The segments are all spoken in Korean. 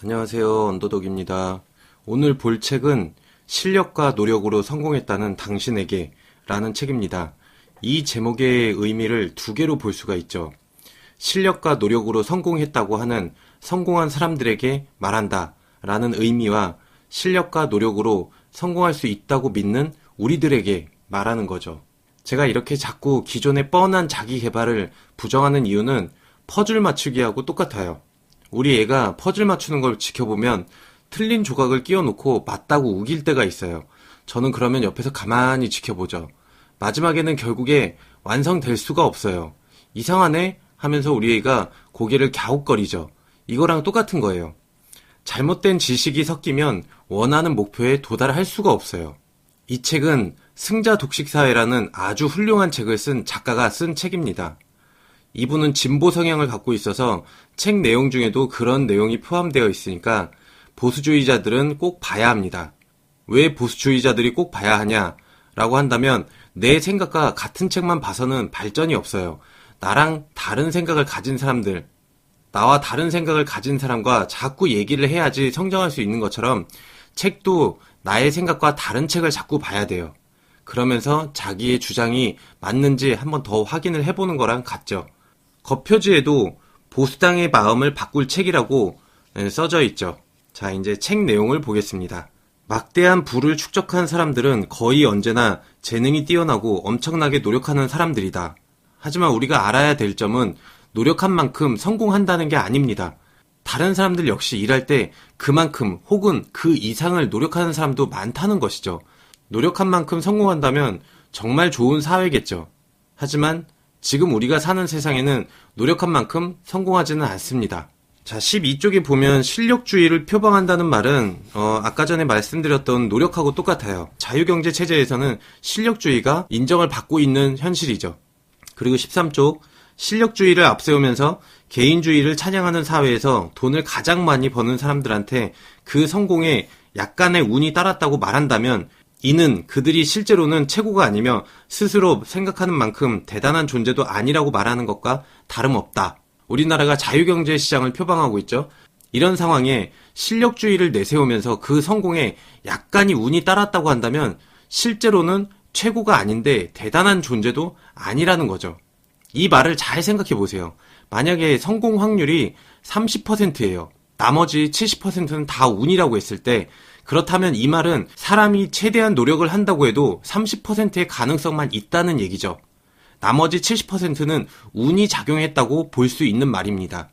안녕하세요. 언더독입니다. 오늘 볼 책은 실력과 노력으로 성공했다는 당신에게 라는 책입니다. 이 제목의 의미를 두 개로 볼 수가 있죠. 실력과 노력으로 성공했다고 하는 성공한 사람들에게 말한다 라는 의미와 실력과 노력으로 성공할 수 있다고 믿는 우리들에게 말하는 거죠. 제가 이렇게 자꾸 기존의 뻔한 자기 개발을 부정하는 이유는 퍼즐 맞추기하고 똑같아요. 우리 애가 퍼즐 맞추는 걸 지켜보면 틀린 조각을 끼워놓고 맞다고 우길 때가 있어요. 저는 그러면 옆에서 가만히 지켜보죠. 마지막에는 결국에 완성될 수가 없어요. 이상하네? 하면서 우리 애가 고개를 갸웃거리죠. 이거랑 똑같은 거예요. 잘못된 지식이 섞이면 원하는 목표에 도달할 수가 없어요. 이 책은 승자 독식사회라는 아주 훌륭한 책을 쓴 작가가 쓴 책입니다. 이분은 진보 성향을 갖고 있어서 책 내용 중에도 그런 내용이 포함되어 있으니까 보수주의자들은 꼭 봐야 합니다. 왜 보수주의자들이 꼭 봐야 하냐라고 한다면 내 생각과 같은 책만 봐서는 발전이 없어요. 나와 다른 생각을 가진 사람과 자꾸 얘기를 해야지 성장할 수 있는 것처럼 책도 나의 생각과 다른 책을 자꾸 봐야 돼요. 그러면서 자기의 주장이 맞는지 한번 더 확인을 해보는 거랑 같죠. 겉표지에도 보수당의 마음을 바꿀 책이라고 써져 있죠. 자, 이제 책 내용을 보겠습니다. 막대한 부를 축적한 사람들은 거의 언제나 재능이 뛰어나고 엄청나게 노력하는 사람들이다. 하지만 우리가 알아야 될 점은 노력한 만큼 성공한다는 게 아닙니다. 다른 사람들 역시 일할 때 그만큼 혹은 그 이상을 노력하는 사람도 많다는 것이죠. 노력한 만큼 성공한다면 정말 좋은 사회겠죠. 하지만 지금 우리가 사는 세상에는 노력한 만큼 성공하지는 않습니다. 자, 12쪽에 보면 실력주의를 표방한다는 말은 아까 전에 말씀드렸던 노력하고 똑같아요. 자유경제 체제에서는 실력주의가 인정을 받고 있는 현실이죠. 그리고 13쪽 실력주의를 앞세우면서 개인주의를 찬양하는 사회에서 돈을 가장 많이 버는 사람들한테 그 성공에 약간의 운이 따랐다고 말한다면 이는 그들이 실제로는 최고가 아니며 스스로 생각하는 만큼 대단한 존재도 아니라고 말하는 것과 다름없다. 우리나라가 자유경제 시장을 표방하고 있죠. 이런 상황에 실력주의를 내세우면서 그 성공에 약간의 운이 따랐다고 한다면 실제로는 최고가 아닌데 대단한 존재도 아니라는 거죠. 이 말을 잘 생각해 보세요. 만약에 성공 확률이 30%예요. 나머지 70%는 다 운이라고 했을 때 그렇다면 이 말은 사람이 최대한 노력을 한다고 해도 30%의 가능성만 있다는 얘기죠. 나머지 70%는 운이 작용했다고 볼 수 있는 말입니다.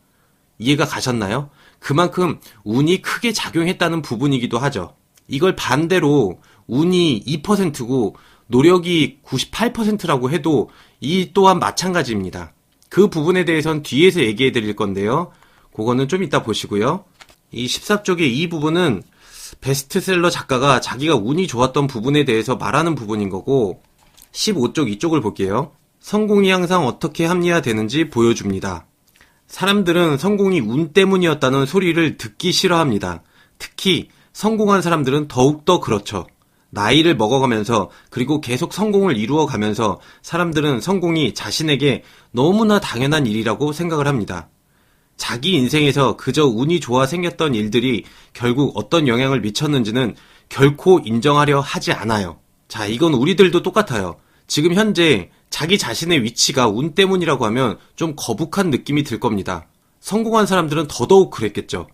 이해가 가셨나요? 그만큼 운이 크게 작용했다는 부분이기도 하죠. 이걸 반대로 운이 2%고 노력이 98%라고 해도 이 또한 마찬가지입니다. 그 부분에 대해서는 뒤에서 얘기해 드릴 건데요. 그거는 좀 이따 보시고요. 이 14쪽의 이 부분은 베스트셀러 작가가 자기가 운이 좋았던 부분에 대해서 말하는 부분인 거고 15쪽 이쪽을 볼게요. 성공이 항상 어떻게 합리화되는지 보여줍니다. 사람들은 성공이 운 때문이었다는 소리를 듣기 싫어합니다. 특히 성공한 사람들은 더욱더 그렇죠. 나이를 먹어가면서 그리고 계속 성공을 이루어가면서 사람들은 성공이 자신에게 너무나 당연한 일이라고 생각을 합니다. 자기 인생에서 그저 운이 좋아 생겼던 일들이 결국 어떤 영향을 미쳤는지는 결코 인정하려 하지 않아요. 자, 이건 우리들도 똑같아요. 지금 현재 자기 자신의 위치가 운 때문이라고 하면 좀 거북한 느낌이 들 겁니다. 성공한 사람들은 더더욱 그랬겠죠.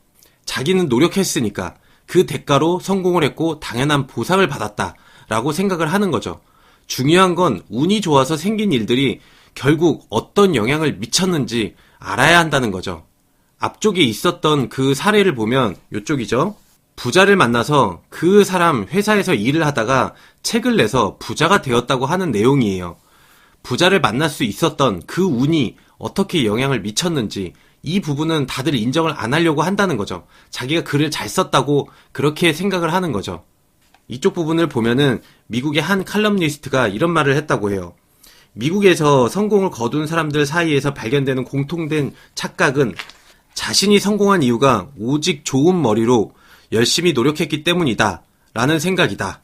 자기는 노력했으니까 그 대가로 성공을 했고 당연한 보상을 받았다라고 생각을 하는 거죠. 중요한 건 운이 좋아서 생긴 일들이 결국 어떤 영향을 미쳤는지 알아야 한다는 거죠. 앞쪽에 있었던 그 사례를 보면 이쪽이죠. 부자를 만나서 그 사람 회사에서 일을 하다가 책을 내서 부자가 되었다고 하는 내용이에요. 부자를 만날 수 있었던 그 운이 어떻게 영향을 미쳤는지 이 부분은 다들 인정을 안 하려고 한다는 거죠. 자기가 글을 잘 썼다고 그렇게 생각을 하는 거죠. 이쪽 부분을 보면은 미국의 한 칼럼니스트가 이런 말을 했다고 해요. 미국에서 성공을 거둔 사람들 사이에서 발견되는 공통된 착각은 자신이 성공한 이유가 오직 좋은 머리로 열심히 노력했기 때문이다 라는 생각이다.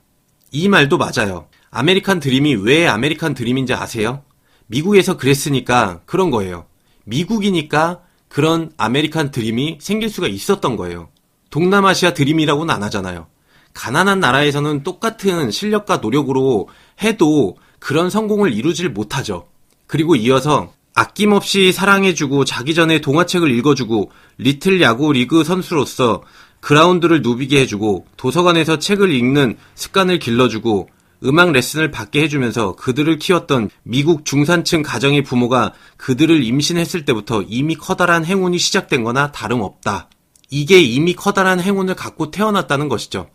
이 말도 맞아요. 아메리칸 드림이 왜 아메리칸 드림인지 아세요? 미국에서 그랬으니까 그런 거예요. 미국이니까 그런 아메리칸 드림이 생길 수가 있었던 거예요. 동남아시아 드림이라고는 안 하잖아요. 가난한 나라에서는 똑같은 실력과 노력으로 해도 그런 성공을 이루질 못하죠. 그리고 이어서 아낌없이 사랑해주고 자기 전에 동화책을 읽어주고 리틀 야구 리그 선수로서 그라운드를 누비게 해주고 도서관에서 책을 읽는 습관을 길러주고 음악 레슨을 받게 해주면서 그들을 키웠던 미국 중산층 가정의 부모가 그들을 임신했을 때부터 이미 커다란 행운이 시작된 거나 다름없다. 이게 이미 커다란 행운을 갖고 태어났다는 것이죠.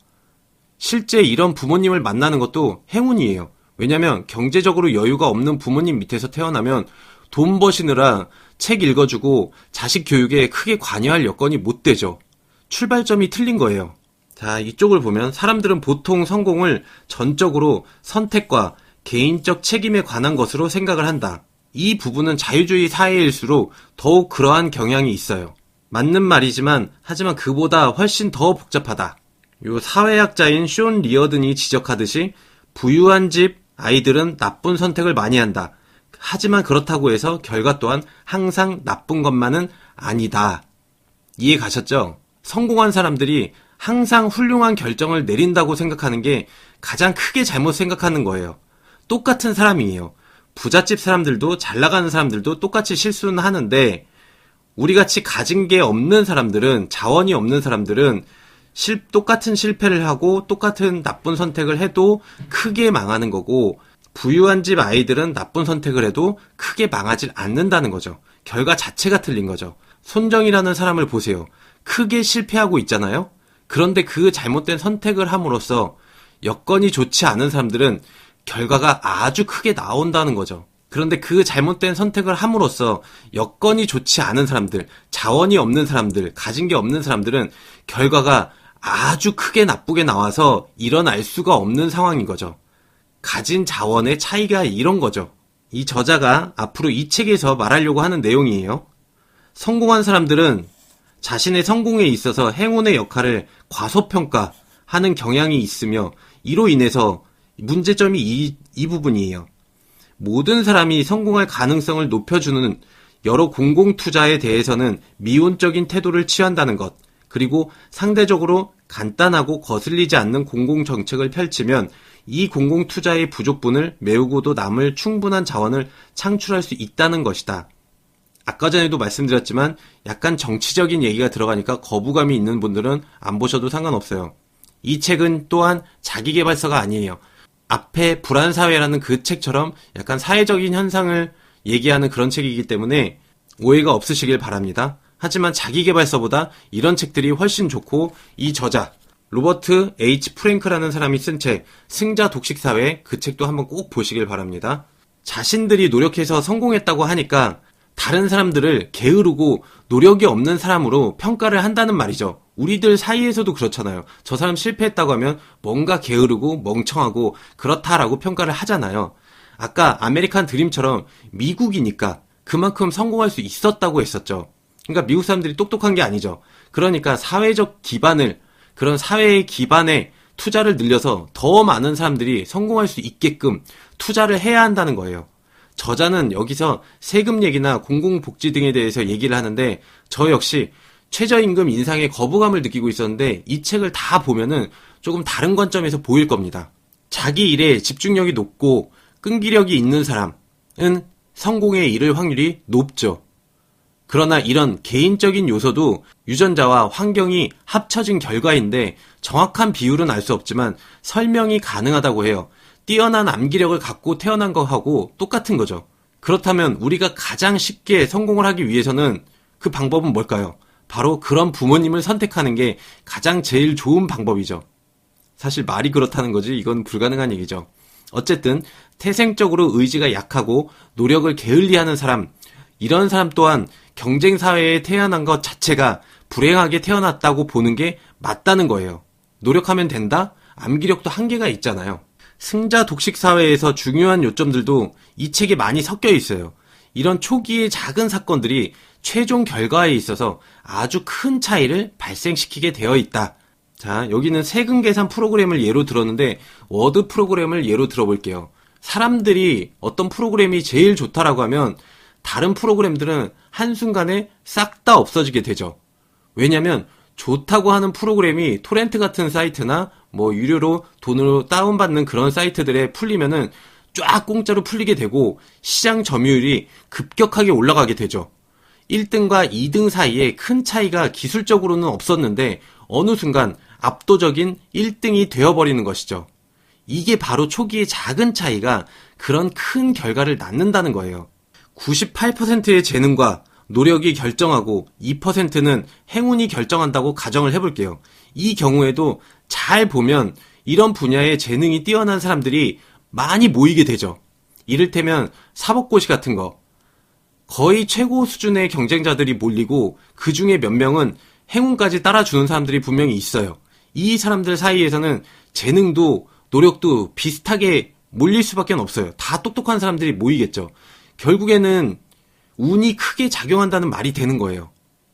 실제 이런 부모님을 만나는 것도 행운이에요. 왜냐면 경제적으로 여유가 없는 부모님 밑에서 태어나면 돈 버시느라 책 읽어주고 자식 교육에 크게 관여할 여건이 못 되죠. 출발점이 틀린 거예요. 자, 이쪽을 보면 사람들은 보통 성공을 전적으로 선택과 개인적 책임에 관한 것으로 생각을 한다. 이 부분은 자유주의 사회일수록 더욱 그러한 경향이 있어요. 맞는 말이지만 하지만 그보다 훨씬 더 복잡하다. 요 사회학자인 쇼 리어든이 지적하듯이 부유한 집 아이들은 나쁜 선택을 많이 한다. 하지만 그렇다고 해서 결과 또한 항상 나쁜 것만은 아니다. 이해 가셨죠? 성공한 사람들이 항상 훌륭한 결정을 내린다고 생각하는 게 가장 크게 잘못 생각하는 거예요. 똑같은 사람이에요. 부잣집 사람들도 잘 나가는 사람들도 똑같이 실수는 하는데 우리같이 가진 게 없는 사람들은, 자원이 없는 사람들은 똑같은 실패를 하고 똑같은 나쁜 선택을 해도 크게 망하는 거고, 부유한 집 아이들은 나쁜 선택을 해도 크게 망하질 않는다는 거죠. 결과 자체가 틀린 거죠. 손정이라는 사람을 보세요. 크게 실패하고 있잖아요. 그런데 그 잘못된 선택을 함으로써 여건이 좋지 않은 사람들은 결과가 아주 크게 나온다는 거죠. 그런데 그 잘못된 선택을 함으로써 여건이 좋지 않은 사람들, 자원이 없는 사람들, 가진 게 없는 사람들은 결과가 아주 크게 나쁘게 나와서 일어날 수가 없는 상황인 거죠. 가진 자원의 차이가 이런 거죠. 이 저자가 앞으로 이 책에서 말하려고 하는 내용이에요. 성공한 사람들은 자신의 성공에 있어서 행운의 역할을 과소평가하는 경향이 있으며 이로 인해서 문제점이 이 부분이에요. 모든 사람이 성공할 가능성을 높여주는 여러 공공투자에 대해서는 미온적인 태도를 취한다는 것, 그리고 상대적으로 간단하고 거슬리지 않는 공공정책을 펼치면 이 공공투자의 부족분을 메우고도 남을 충분한 자원을 창출할 수 있다는 것이다. 아까 전에도 말씀드렸지만 약간 정치적인 얘기가 들어가니까 거부감이 있는 분들은 안 보셔도 상관없어요. 이 책은 또한 자기계발서가 아니에요. 앞에 불안사회라는 그 책처럼 약간 사회적인 현상을 얘기하는 그런 책이기 때문에 오해가 없으시길 바랍니다. 하지만 자기계발서보다 이런 책들이 훨씬 좋고, 이 저자 로버트 H. 프랭크라는 사람이 쓴 책 승자 독식사회, 그 책도 한번 꼭 보시길 바랍니다. 자신들이 노력해서 성공했다고 하니까 다른 사람들을 게으르고 노력이 없는 사람으로 평가를 한다는 말이죠. 우리들 사이에서도 그렇잖아요. 저 사람 실패했다고 하면 뭔가 게으르고 멍청하고 그렇다라고 평가를 하잖아요. 아까 아메리칸 드림처럼 미국이니까 그만큼 성공할 수 있었다고 했었죠. 그러니까 미국 사람들이 똑똑한 게 아니죠. 그러니까 사회적 기반을, 그런 사회의 기반에 투자를 늘려서 더 많은 사람들이 성공할 수 있게끔 투자를 해야 한다는 거예요. 저자는 여기서 세금 얘기나 공공복지 등에 대해서 얘기를 하는데 저 역시 최저임금 인상에 거부감을 느끼고 있었는데 이 책을 다 보면은 조금 다른 관점에서 보일 겁니다. 자기 일에 집중력이 높고 끈기력이 있는 사람은 성공에 이를 확률이 높죠. 그러나 이런 개인적인 요소도 유전자와 환경이 합쳐진 결과인데 정확한 비율은 알 수 없지만 설명이 가능하다고 해요. 뛰어난 암기력을 갖고 태어난 거하고 똑같은 거죠. 그렇다면 우리가 가장 쉽게 성공을 하기 위해서는 그 방법은 뭘까요? 바로 그런 부모님을 선택하는 게 가장 제일 좋은 방법이죠. 사실 말이 그렇다는 거지 이건 불가능한 얘기죠. 어쨌든 태생적으로 의지가 약하고 노력을 게을리하는 사람, 이런 사람 또한 경쟁사회에 태어난 것 자체가 불행하게 태어났다고 보는 게 맞다는 거예요. 노력하면 된다? 암기력도 한계가 있잖아요. 승자 독식 사회에서 중요한 요점들도 이 책에 많이 섞여 있어요. 이런 초기의 작은 사건들이 최종 결과에 있어서 아주 큰 차이를 발생시키게 되어 있다. 자, 여기는 세금 계산 프로그램을 예로 들었는데 워드 프로그램을 예로 들어볼게요. 사람들이 어떤 프로그램이 제일 좋다라고 하면 다른 프로그램들은 한순간에 싹 다 없어지게 되죠. 왜냐면 좋다고 하는 프로그램이 토렌트 같은 사이트나 뭐 유료로 돈으로 다운받는 그런 사이트들에 풀리면은 쫙 공짜로 풀리게 되고 시장 점유율이 급격하게 올라가게 되죠. 1등과 2등 사이에 큰 차이가 기술적으로는 없었는데 어느 순간 압도적인 1등이 되어버리는 것이죠. 이게 바로 초기의 작은 차이가 그런 큰 결과를 낳는다는 거예요. 98%의 재능과 노력이 결정하고 2%는 행운이 결정한다고 가정을 해볼게요. 이 경우에도 잘 보면 이런 분야에 재능이 뛰어난 사람들이 많이 모이게 되죠. 이를테면 사법고시 같은 거. 거의 최고 수준의 경쟁자들이 몰리고 그 중에 몇 명은 행운까지 따라주는 사람들이 분명히 있어요. 이 사람들 사이에서는 재능도 노력도 비슷하게 몰릴 수밖에 없어요. 다 똑똑한 사람들이 모이겠죠. 결국에는 운이 크게 작용한다는 말이 되는 거예요.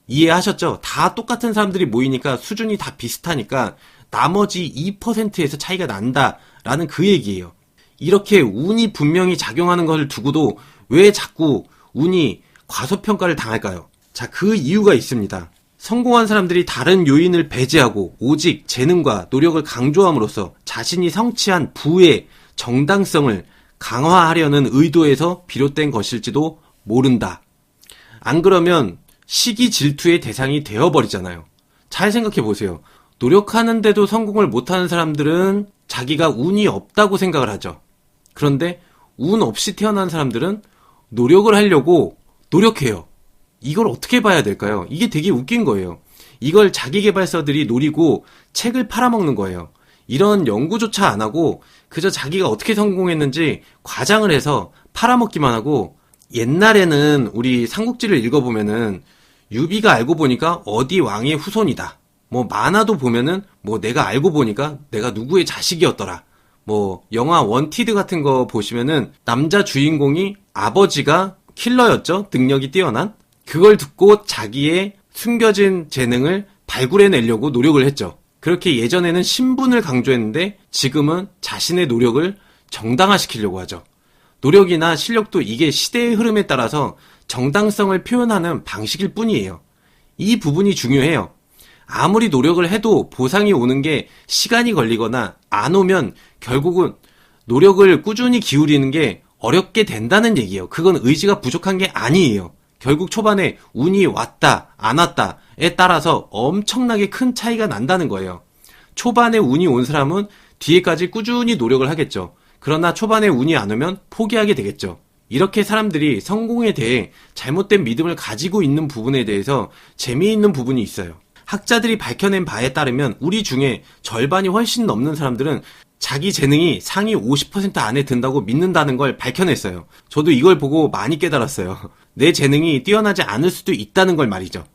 이해하셨죠? 다 똑같은 사람들이 모이니까 수준이 다 비슷하니까 나머지 2%에서 차이가 난다라는 그 얘기예요. 이렇게 운이 분명히 작용하는 것을 두고도 왜 자꾸 운이 과소평가를 당할까요? 자, 그 이유가 있습니다. 성공한 사람들이 다른 요인을 배제하고 오직 재능과 노력을 강조함으로써 자신이 성취한 부의 정당성을 강화하려는 의도에서 비롯된 것일지도 모른다. 안 그러면 시기 질투의 대상이 되어버리잖아요. 잘 생각해 보세요. 노력하는데도 성공을 못하는 사람들은 자기가 운이 없다고 생각을 하죠. 그런데 운 없이 태어난 사람들은 노력을 하려고 노력해요. 이걸 어떻게 봐야 될까요? 이게 되게 웃긴 거예요. 이걸 자기계발서들이 노리고 책을 팔아먹는 거예요. 이런 연구조차 안 하고 그저 자기가 어떻게 성공했는지 과장을 해서 팔아먹기만 하고, 옛날에는 우리 삼국지를 읽어보면은 유비가 알고 보니까 어디 왕의 후손이다. 뭐 만화도 보면은 뭐 내가 알고 보니까 내가 누구의 자식이었더라. 뭐 영화 원티드 같은 거 보시면은 남자 주인공이 아버지가 킬러였죠. 능력이 뛰어난. 그걸 듣고 자기의 숨겨진 재능을 발굴해내려고 노력을 했죠. 그렇게 예전에는 신분을 강조했는데 지금은 자신의 노력을 정당화시키려고 하죠. 노력이나 실력도 이게 시대의 흐름에 따라서 정당성을 표현하는 방식일 뿐이에요. 이 부분이 중요해요. 아무리 노력을 해도 보상이 오는 게 시간이 걸리거나 안 오면 결국은 노력을 꾸준히 기울이는 게 어렵게 된다는 얘기예요. 그건 의지가 부족한 게 아니에요. 결국 초반에 운이 왔다 안 왔다에 따라서 엄청나게 큰 차이가 난다는 거예요. 초반에 운이 온 사람은 뒤에까지 꾸준히 노력을 하겠죠. 그러나 초반에 운이 안 오면 포기하게 되겠죠. 이렇게 사람들이 성공에 대해 잘못된 믿음을 가지고 있는 부분에 대해서 재미있는 부분이 있어요. 학자들이 밝혀낸 바에 따르면 우리 중에 절반이 훨씬 넘는 사람들은 자기 재능이 상위 50% 안에 든다고 믿는다는 걸 밝혀냈어요. 저도 이걸 보고 많이 깨달았어요. 내 재능이 뛰어나지 않을 수도 있다는 걸 말이죠.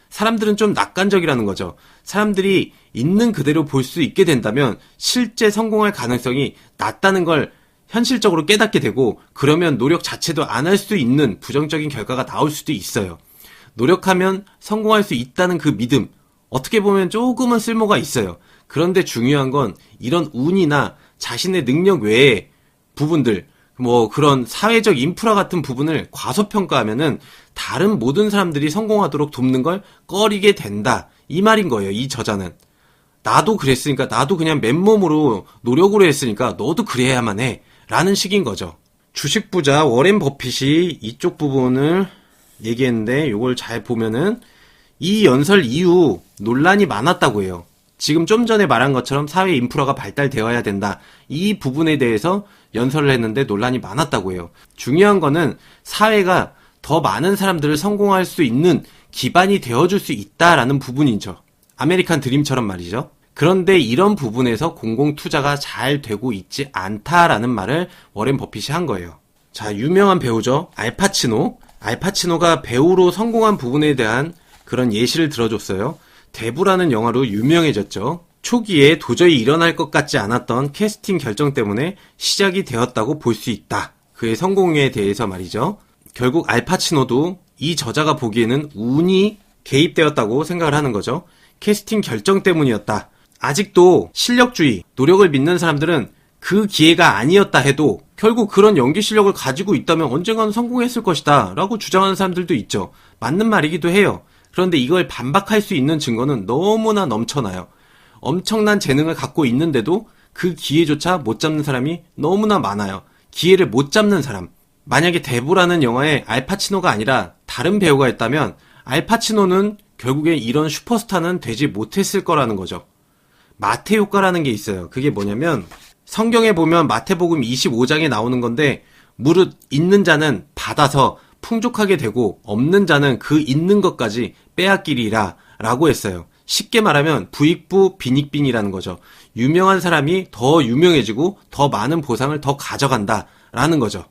사람들은 좀 낙관적이라는 거죠. 사람들이 있는 그대로 볼 수 있게 된다면 실제 성공할 가능성이 낮다는 걸 현실적으로 깨닫게 되고, 그러면 노력 자체도 안 할 수 있는 부정적인 결과가 나올 수도 있어요. 노력하면 성공할 수 있다는 그 믿음, 어떻게 보면 조금은 쓸모가 있어요. 그런데 중요한 건 이런 운이나 자신의 능력 외의 부분들, 뭐 그런 사회적 인프라 같은 부분을 과소평가하면은 다른 모든 사람들이 성공하도록 돕는 걸 꺼리게 된다. 이 말인 거예요, 이 저자는. 나도 그랬으니까, 나도 그냥 맨몸으로 노력으로 했으니까 너도 그래야만 해. 라는 식인 거죠. 주식 부자 워렌 버핏이 이쪽 부분을 얘기했는데, 요걸 잘 보면은 이 연설 이후 논란이 많았다고 해요. 지금 좀 전에 말한 것처럼 사회 인프라가 발달되어야 된다. 이 부분에 대해서 연설을 했는데 논란이 많았다고 해요. 중요한 거는 사회가 더 많은 사람들을 성공할 수 있는 기반이 되어줄 수 있다라는 부분이죠. 아메리칸 드림처럼 말이죠. 그런데 이런 부분에서 공공투자가 잘 되고 있지 않다라는 말을 워렌 버핏이 한 거예요. 자, 유명한 배우죠. 알파치노. 알파치노가 배우로 성공한 부분에 대한 그런 예시를 들어줬어요. 대부라는 영화로 유명해졌죠. 초기에 도저히 일어날 것 같지 않았던 캐스팅 결정 때문에 시작이 되었다고 볼 수 있다. 그의 성공에 대해서 말이죠. 결국 알파치노도 이 저자가 보기에는 운이 개입되었다고 생각을 하는 거죠. 캐스팅 결정 때문이었다. 아직도 실력주의, 노력을 믿는 사람들은 그 기회가 아니었다 해도 결국 그런 연기 실력을 가지고 있다면 언젠가는 성공했을 것이다 라고 주장하는 사람들도 있죠. 맞는 말이기도 해요. 그런데 이걸 반박할 수 있는 증거는 너무나 넘쳐나요. 엄청난 재능을 갖고 있는데도 그 기회조차 못 잡는 사람이 너무나 많아요. 기회를 못 잡는 사람. 만약에 대보라는 영화에 알파치노가 아니라 다른 배우가 했다면 알파치노는 결국에 이런 슈퍼스타는 되지 못했을 거라는 거죠. 마태 효과라는 게 있어요. 그게 뭐냐면 성경에 보면 마태복음 25장에 나오는 건데 무릇 있는 자는 받아서 풍족하게 되고 없는 자는 그 있는 것까지 빼앗기리라 라고 했어요. 쉽게 말하면 부익부 빈익빈이라는 거죠. 유명한 사람이 더 유명해지고 더 많은 보상을 더 가져간다 라는 거죠.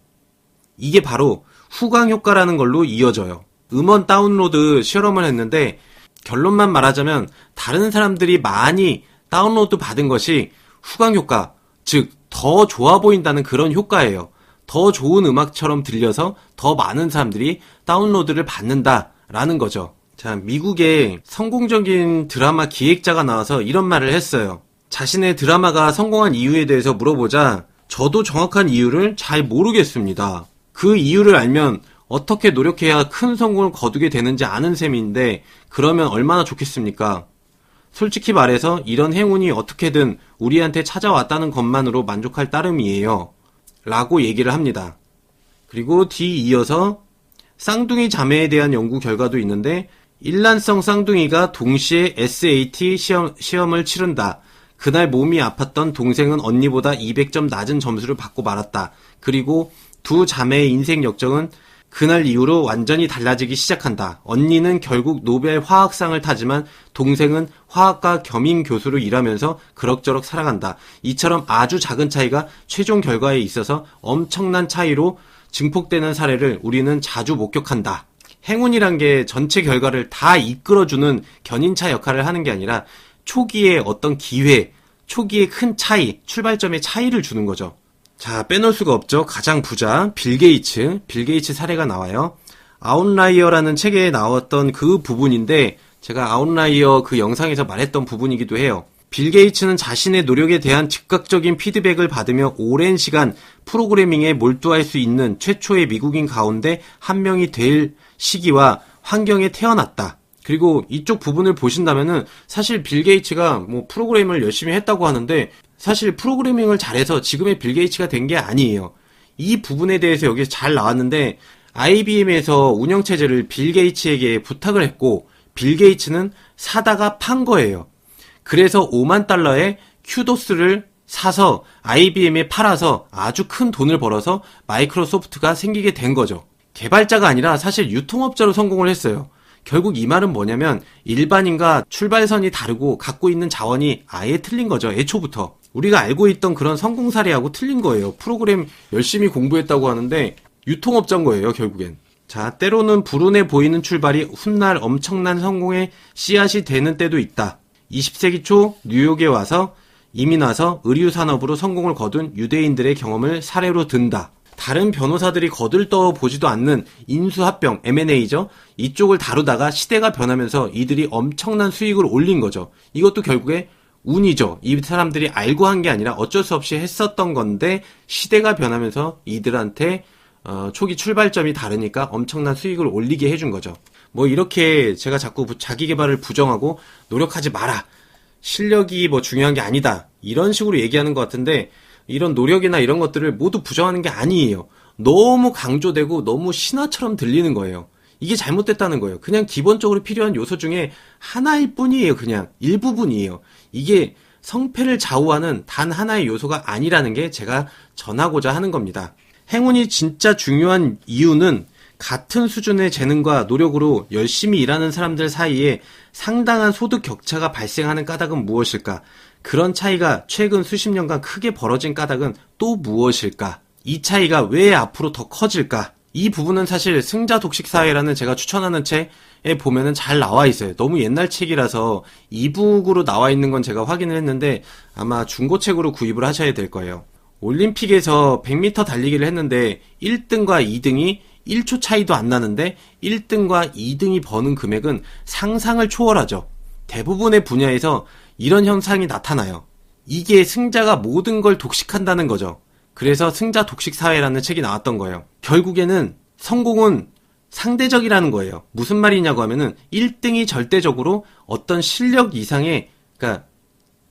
이게 바로 후광효과라는 걸로 이어져요. 음원 다운로드 실험을 했는데 결론만 말하자면 다른 사람들이 많이 다운로드 받은 것이 후광효과, 즉 더 좋아 보인다는 그런 효과예요. 더 좋은 음악처럼 들려서 더 많은 사람들이 다운로드를 받는다라는 거죠. 자, 미국의 성공적인 드라마 기획자가 나와서 이런 말을 했어요. 자신의 드라마가 성공한 이유에 대해서 물어보자 저도 정확한 이유를 잘 모르겠습니다. 그 이유를 알면 어떻게 노력해야 큰 성공을 거두게 되는지 아는 셈인데 그러면 얼마나 좋겠습니까? 솔직히 말해서 이런 행운이 어떻게든 우리한테 찾아왔다는 것만으로 만족할 따름이에요. 라고 얘기를 합니다. 그리고 뒤이어서 쌍둥이 자매에 대한 연구 결과도 있는데 일란성 쌍둥이가 동시에 SAT 시험을 치른다. 그날 몸이 아팠던 동생은 언니보다 200점 낮은 점수를 받고 말았다. 그리고 두 자매의 인생 역정은 그날 이후로 완전히 달라지기 시작한다. 언니는 결국 노벨 화학상을 타지만 동생은 화학과 겸임 교수로 일하면서 그럭저럭 살아간다. 이처럼 아주 작은 차이가 최종 결과에 있어서 엄청난 차이로 증폭되는 사례를 우리는 자주 목격한다. 행운이란 게 전체 결과를 다 이끌어주는 견인차 역할을 하는 게 아니라 초기에 어떤 기회, 초기에 큰 차이, 출발점의 차이를 주는 거죠. 자, 빼놓을 수가 없죠. 가장 부자 빌 게이츠 사례가 나와요. 아웃라이어라는 책에 나왔던 그 부분인데 제가 아웃라이어 그 영상에서 말했던 부분이기도 해요. 빌 게이츠는 자신의 노력에 대한 즉각적인 피드백을 받으며 오랜 시간 프로그래밍에 몰두할 수 있는 최초의 미국인 가운데 한 명이 될 시기와 환경에 태어났다. 그리고 이쪽 부분을 보신다면은 사실 빌 게이츠가 뭐 프로그래밍을 열심히 했다고 하는데 사실 프로그래밍을 잘해서 지금의 빌 게이츠가 된 게 아니에요. 이 부분에 대해서 여기서 잘 나왔는데 IBM에서 운영체제를 빌 게이츠에게 부탁을 했고 빌 게이츠는 사다가 판 거예요. 그래서 5만 달러의 큐도스를 사서 IBM에 팔아서 아주 큰 돈을 벌어서 마이크로소프트가 생기게 된 거죠. 개발자가 아니라 사실 유통업자로 성공을 했어요. 결국 이 말은 뭐냐면 일반인과 출발선이 다르고 갖고 있는 자원이 아예 틀린 거죠. 애초부터. 우리가 알고 있던 그런 성공 사례하고 틀린 거예요. 프로그램 열심히 공부했다고 하는데 유통업자인 거예요, 결국엔. 자, 때로는 불운해 보이는 출발이 훗날 엄청난 성공의 씨앗이 되는 때도 있다. 20세기 초 뉴욕에 와서 이민 와서 의류 산업으로 성공을 거둔 유대인들의 경험을 사례로 든다. 다른 변호사들이 거들떠 보지도 않는 인수합병, M&A죠. 이쪽을 다루다가 시대가 변하면서 이들이 엄청난 수익을 올린 거죠. 이것도 결국에 운이죠. 이 사람들이 알고 한 게 아니라 어쩔 수 없이 했었던 건데 시대가 변하면서 이들한테 초기 출발점이 다르니까 엄청난 수익을 올리게 해준 거죠. 뭐 이렇게 제가 자꾸 자기 개발을 부정하고 노력하지 마라. 실력이 뭐 중요한 게 아니다. 이런 식으로 얘기하는 것 같은데 이런 노력이나 이런 것들을 모두 부정하는 게 아니에요. 너무 강조되고 너무 신화처럼 들리는 거예요. 이게 잘못됐다는 거예요. 그냥 기본적으로 필요한 요소 중에 하나일 뿐이에요. 그냥 일부분이에요. 이게 성패를 좌우하는 단 하나의 요소가 아니라는 게 제가 전하고자 하는 겁니다. 행운이 진짜 중요한 이유는 같은 수준의 재능과 노력으로 열심히 일하는 사람들 사이에 상당한 소득 격차가 발생하는 까닭은 무엇일까? 그런 차이가 최근 수십 년간 크게 벌어진 까닭은 또 무엇일까? 이 차이가 왜 앞으로 더 커질까? 이 부분은 사실 승자 독식 사회라는 제가 추천하는 책에 보면은 잘 나와 있어요. 너무 옛날 책이라서 이북으로 나와 있는 건 제가 확인을 했는데 아마 중고책으로 구입을 하셔야 될 거예요. 올림픽에서 100m 달리기를 했는데 1등과 2등이 1초 차이도 안 나는데 1등과 2등이 버는 금액은 상상을 초월하죠. 대부분의 분야에서 이런 현상이 나타나요. 이게 승자가 모든 걸 독식한다는 거죠. 그래서 승자 독식 사회라는 책이 나왔던 거예요. 결국에는 성공은 상대적이라는 거예요. 무슨 말이냐고 하면은 1등이 절대적으로 어떤 실력 이상의, 그러니까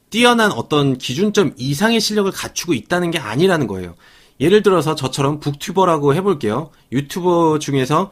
뛰어난 어떤 기준점 이상의 실력을 갖추고 있다는 게 아니라는 거예요. 예를 들어서 저처럼 북튜버라고 해볼게요. 유튜버 중에서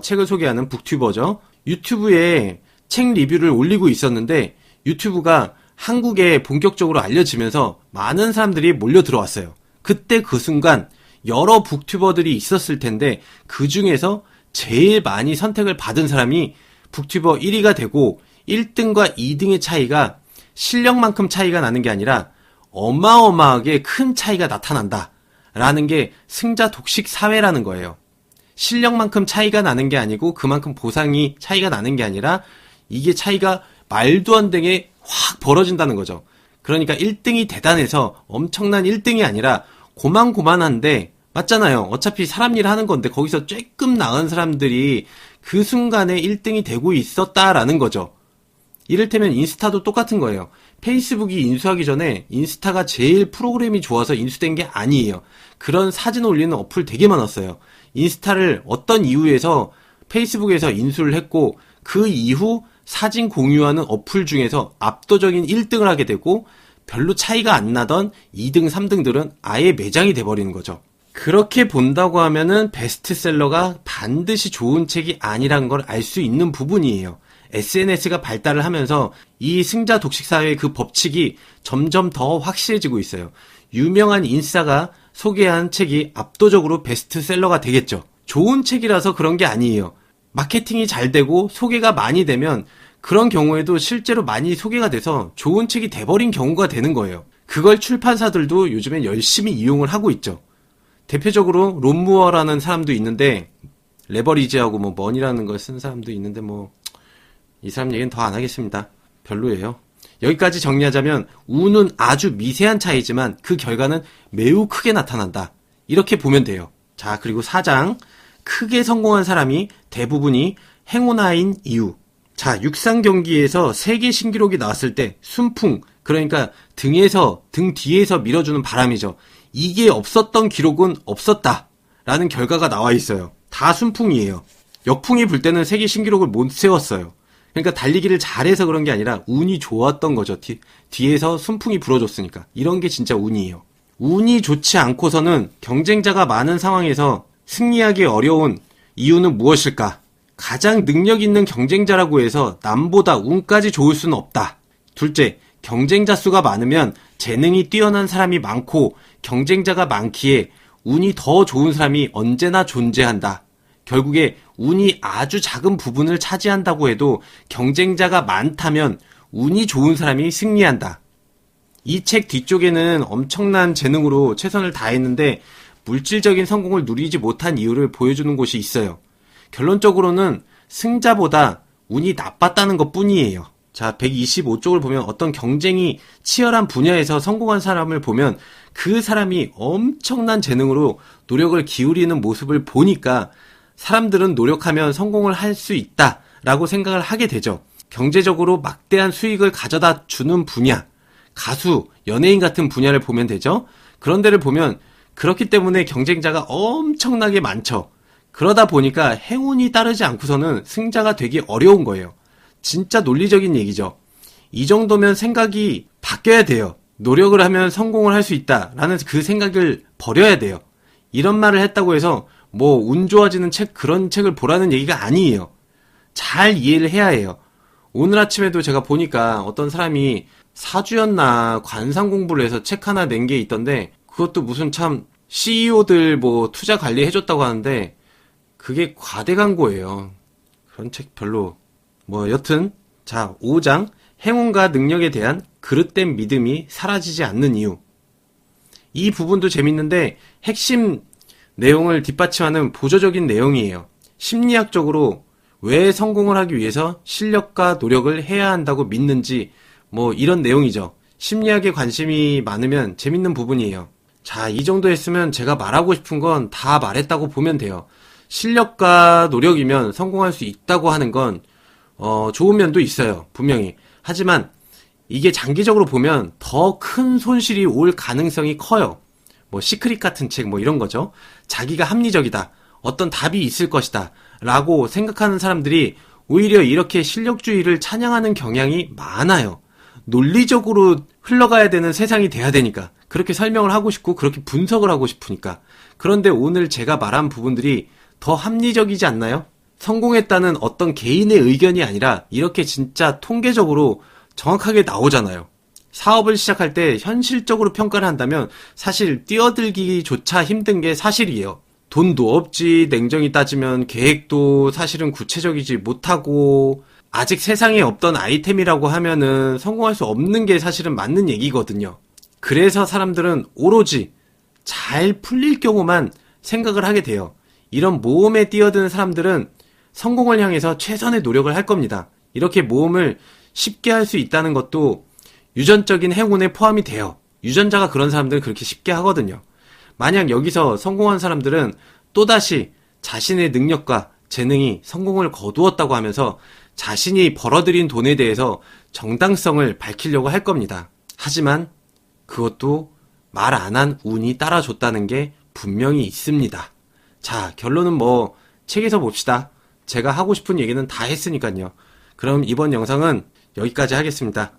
책을 소개하는 북튜버죠. 유튜브에 책 리뷰를 올리고 있었는데 유튜브가 한국에 본격적으로 알려지면서 많은 사람들이 몰려 들어왔어요. 그때 그 순간 여러 북튜버들이 있었을 텐데 그 중에서 제일 많이 선택을 받은 사람이 북튜버 1위가 되고 1등과 2등의 차이가 실력만큼 차이가 나는 게 아니라 어마어마하게 큰 차이가 나타난다 라는 게 승자 독식 사회라는 거예요. 실력만큼 차이가 나는 게 아니고 그만큼 보상이 차이가 나는 게 아니라 이게 차이가 말도 안 되게 확 벌어진다는 거죠. 그러니까 1등이 대단해서 엄청난 1등이 아니라 고만고만한데 맞잖아요. 어차피 사람 일 하는 건데 거기서 조금 나은 사람들이 그 순간에 1등이 되고 있었다라는 거죠. 이를테면 인스타도 똑같은 거예요. 페이스북이 인수하기 전에 인스타가 제일 프로그램이 좋아서 인수된 게 아니에요. 그런 사진 올리는 어플 되게 많았어요. 인스타를 어떤 이유에서 페이스북에서 인수를 했고 그 이후 사진 공유하는 어플 중에서 압도적인 1등을 하게 되고 별로 차이가 안 나던 2등, 3등들은 아예 매장이 돼버리는 거죠. 그렇게 본다고 하면은 베스트셀러가 반드시 좋은 책이 아니란 걸 알 수 있는 부분이에요. SNS가 발달을 하면서 이 승자 독식 사회의 그 법칙이 점점 더 확실해지고 있어요. 유명한 인싸가 소개한 책이 압도적으로 베스트셀러가 되겠죠. 좋은 책이라서 그런 게 아니에요. 마케팅이 잘 되고 소개가 많이 되면 그런 경우에도 실제로 많이 소개가 돼서 좋은 책이 돼버린 경우가 되는 거예요. 그걸 출판사들도 요즘엔 열심히 이용을 하고 있죠. 대표적으로 론무어라는 사람도 있는데 레버리지하고 뭐 머니라는 걸 쓴 사람도 있는데 뭐 이 사람 얘기는 더 안 하겠습니다. 별로예요. 여기까지 정리하자면 운은 아주 미세한 차이지만 그 결과는 매우 크게 나타난다. 이렇게 보면 돼요. 자, 그리고 4장. 크게 성공한 사람이 대부분이 행운아인 이유. 자, 육상 경기에서 세계 신기록이 나왔을 때 순풍, 그러니까 등 뒤에서 밀어주는 바람이죠. 이게 없었던 기록은 없었다 라는 결과가 나와 있어요. 다 순풍이에요. 역풍이 불 때는 세계 신기록을 못 세웠어요. 그러니까 달리기를 잘해서 그런 게 아니라 운이 좋았던 거죠. 뒤에서 순풍이 불어줬으니까. 이런 게 진짜 운이에요. 운이 좋지 않고서는 경쟁자가 많은 상황에서 승리하기 어려운 이유는 무엇일까? 가장 능력 있는 경쟁자라고 해서 남보다 운까지 좋을 수는 없다. 둘째, 경쟁자 수가 많으면 재능이 뛰어난 사람이 많고 경쟁자가 많기에 운이 더 좋은 사람이 언제나 존재한다. 결국에 운이 아주 작은 부분을 차지한다고 해도 경쟁자가 많다면 운이 좋은 사람이 승리한다. 이 책 뒤쪽에는 엄청난 재능으로 최선을 다했는데 물질적인 성공을 누리지 못한 이유를 보여주는 곳이 있어요. 결론적으로는 승자보다 운이 나빴다는 것 뿐이에요. 자, 125쪽을 보면 어떤 경쟁이 치열한 분야에서 성공한 사람을 보면 그 사람이 엄청난 재능으로 노력을 기울이는 모습을 보니까 사람들은 노력하면 성공을 할 수 있다라고 생각을 하게 되죠. 경제적으로 막대한 수익을 가져다 주는 분야, 가수, 연예인 같은 분야를 보면 되죠. 그런 데를 보면 그렇기 때문에 경쟁자가 엄청나게 많죠. 그러다 보니까 행운이 따르지 않고서는 승자가 되기 어려운 거예요. 진짜 논리적인 얘기죠. 이 정도면 생각이 바뀌어야 돼요. 노력을 하면 성공을 할 수 있다라는 그 생각을 버려야 돼요. 이런 말을 했다고 해서 뭐 운 좋아지는 책, 그런 책을 보라는 얘기가 아니에요. 잘 이해를 해야 해요. 오늘 아침에도 제가 보니까 어떤 사람이 사주였나 관상 공부를 해서 책 하나 낸 게 있던데 그것도 무슨 참 CEO들 뭐 투자 관리 해줬다고 하는데 그게 과대 광고예요. 그런 책 별로. 뭐 여튼 자, 5장 행운과 능력에 대한 그릇된 믿음이 사라지지 않는 이유. 이 부분도 재밌는데 핵심 내용을 뒷받침하는 보조적인 내용이에요. 심리학적으로 왜 성공을 하기 위해서 실력과 노력을 해야 한다고 믿는지 뭐 이런 내용이죠. 심리학에 관심이 많으면 재밌는 부분이에요. 자, 이 정도 했으면 제가 말하고 싶은 건 다 말했다고 보면 돼요. 실력과 노력이면 성공할 수 있다고 하는 건 좋은 면도 있어요. 분명히. 하지만 이게 장기적으로 보면 더 큰 손실이 올 가능성이 커요. 뭐 시크릿 같은 책 뭐 이런 거죠. 자기가 합리적이다. 어떤 답이 있을 것이다 라고 생각하는 사람들이 오히려 이렇게 실력주의를 찬양하는 경향이 많아요. 논리적으로 흘러가야 되는 세상이 돼야 되니까. 그렇게 설명을 하고 싶고 그렇게 분석을 하고 싶으니까. 그런데 오늘 제가 말한 부분들이 더 합리적이지 않나요? 성공했다는 어떤 개인의 의견이 아니라 이렇게 진짜 통계적으로 정확하게 나오잖아요. 사업을 시작할 때 현실적으로 평가를 한다면 사실 뛰어들기조차 힘든 게 사실이에요. 돈도 없지, 냉정히 따지면 계획도 사실은 구체적이지 못하고, 아직 세상에 없던 아이템이라고 하면은 성공할 수 없는 게 사실은 맞는 얘기거든요. 그래서 사람들은 오로지 잘 풀릴 경우만 생각을 하게 돼요. 이런 모험에 뛰어드는 사람들은 성공을 향해서 최선의 노력을 할 겁니다. 이렇게 모험을 쉽게 할 수 있다는 것도 유전적인 행운에 포함이 돼요. 유전자가 그런 사람들은 그렇게 쉽게 하거든요. 만약 여기서 성공한 사람들은 또다시 자신의 능력과 재능이 성공을 거두었다고 하면서 자신이 벌어들인 돈에 대해서 정당성을 밝히려고 할 겁니다. 하지만 그것도 말 안 한 운이 따라줬다는 게 분명히 있습니다. 자, 결론은 뭐 책에서 봅시다. 제가 하고 싶은 얘기는 다 했으니까요. 그럼 이번 영상은 여기까지 하겠습니다.